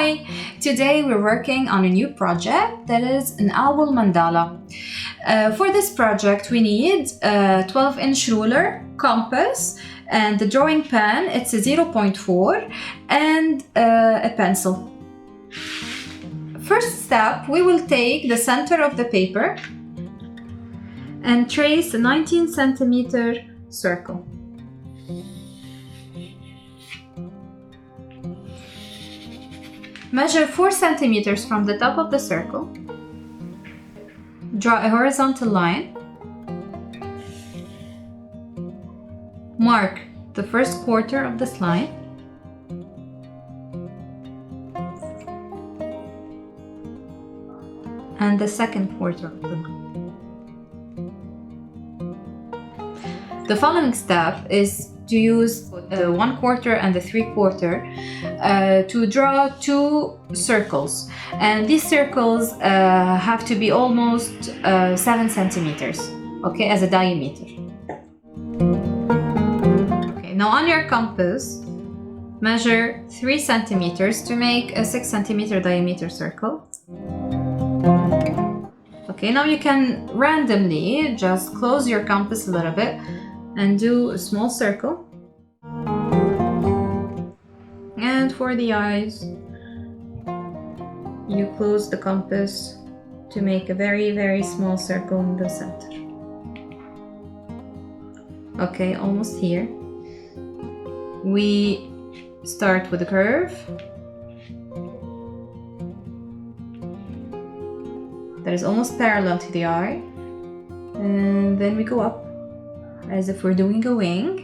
Hi! Today we're working on a new project that is an owl mandala. For this project we need a 12-inch ruler, compass, and the drawing pen, it's a 0.4, and a pencil. First step, we will take the center of the paper and trace a 19 centimeter circle. Measure 4 centimeters from the top of the circle. Draw a horizontal line. Mark the first quarter of this line. And the second quarter of the line. The following step is to use the 1/4 and the 3/4 to draw 2 circles, and these circles have to be almost 7 centimeters, okay, as a diameter. Okay, now on your compass, measure 3 centimeters to make a 6 centimeter diameter circle. Okay, now you can randomly just close your compass a little bit and do a small circle. And for the eyes, you close the compass to make a very, very small circle in the center. Okay, almost here. We start with a curve that is almost parallel to the eye, and then we go up as if we're doing a wing.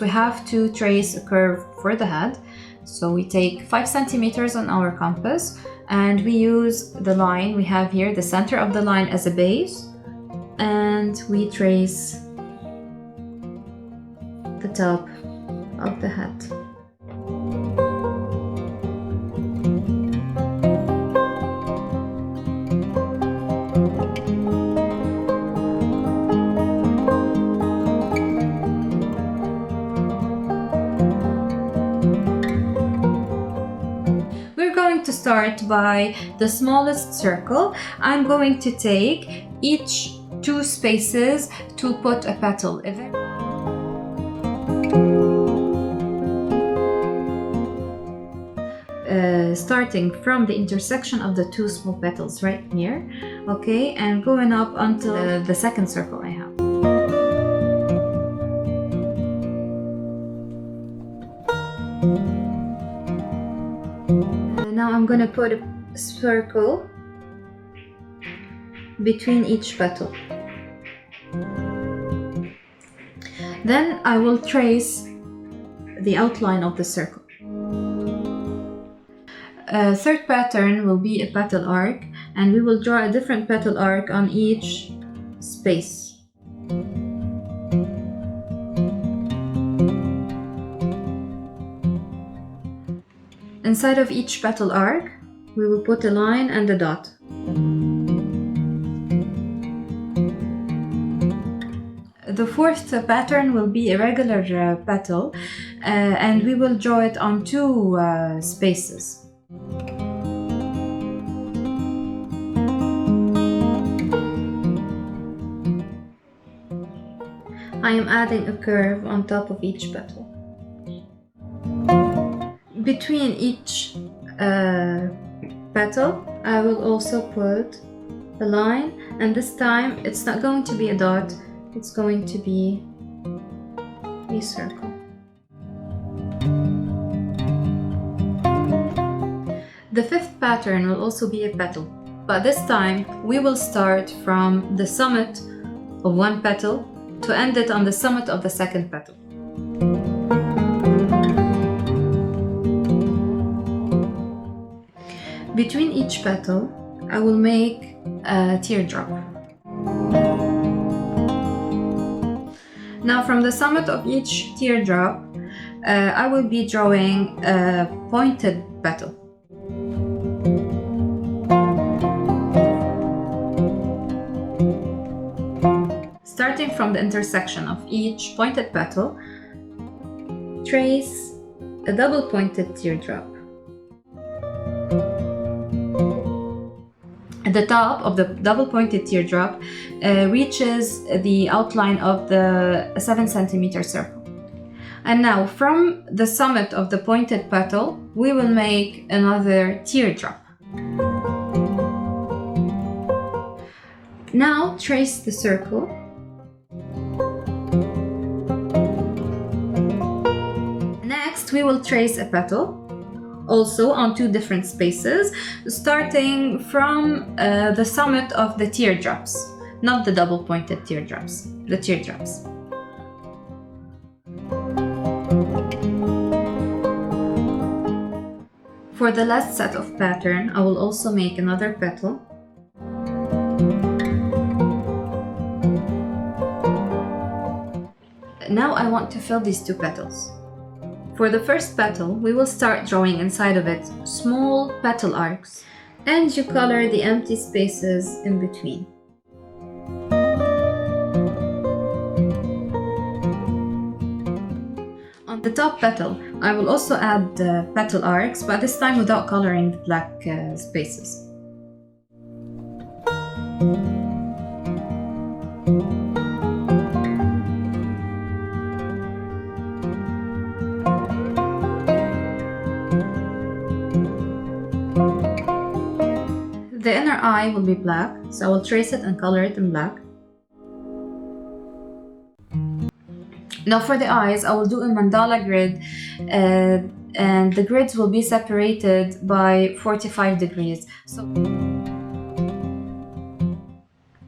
We have to trace a curve for the head, so we take 5 centimeters on our compass and we use the line we have here, the center of the line, as a base, and we trace the top of the head. To start by the smallest circle, I'm going to take each 2 spaces to put a petal. Starting from the intersection of the 2 small petals right here, okay, and going up until the second circle I have. Now I'm going to put a circle between each petal. Then I will trace the outline of the circle. A third pattern will be a petal arc, and we will draw a different petal arc on each space. Inside of each petal arc, we will put a line and a dot. The fourth pattern will be a regular petal, and we will draw it on 2 spaces. I am adding a curve on top of each petal. Between each petal, I will also put a line, and this time it's not going to be a dot, it's going to be a circle. The fifth pattern will also be a petal, but this time we will start from the summit of one petal to end it on the summit of the second petal. Between each petal, I will make a teardrop. Now from the summit of each teardrop, I will be drawing a pointed petal. Starting from the intersection of each pointed petal, trace a double-pointed teardrop. At the top of the double-pointed teardrop reaches the outline of the 7 centimeter circle. And now from the summit of the pointed petal, we will make another teardrop. Now trace the circle. Next, we will trace a petal, also on 2 different spaces, starting from the summit of the teardrops, not the double-pointed teardrops, the teardrops. For the last set of pattern, I will also make another petal. Now I want to fill these 2 petals. For the first petal, we will start drawing inside of it small petal arcs, and you color the empty spaces in between. On the top petal, I will also add the petal arcs, but this time without coloring the black spaces. The inner eye will be black, so I will trace it and color it in black. Now for the eyes, I will do a mandala grid, and the grids will be separated by 45 degrees. So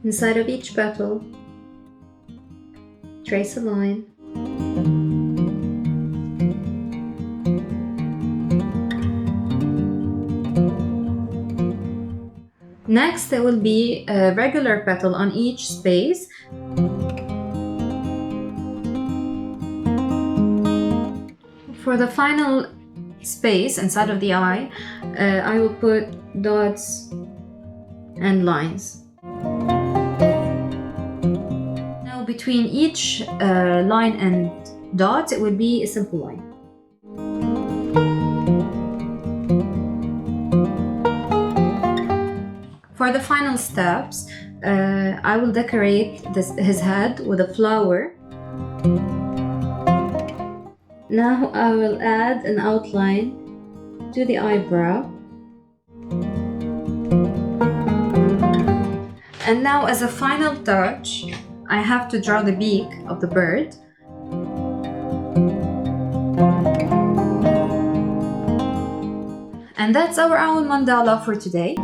inside of each petal, trace a line. Next, there will be a regular petal on each space. For the final space inside of the eye, I will put dots and lines. Now between each line and dot, it will be a simple line. For the final steps, I will decorate his head with a flower. Now I will add an outline to the eyebrow. And now as a final touch, I have to draw the beak of the bird. And that's our owl mandala for today.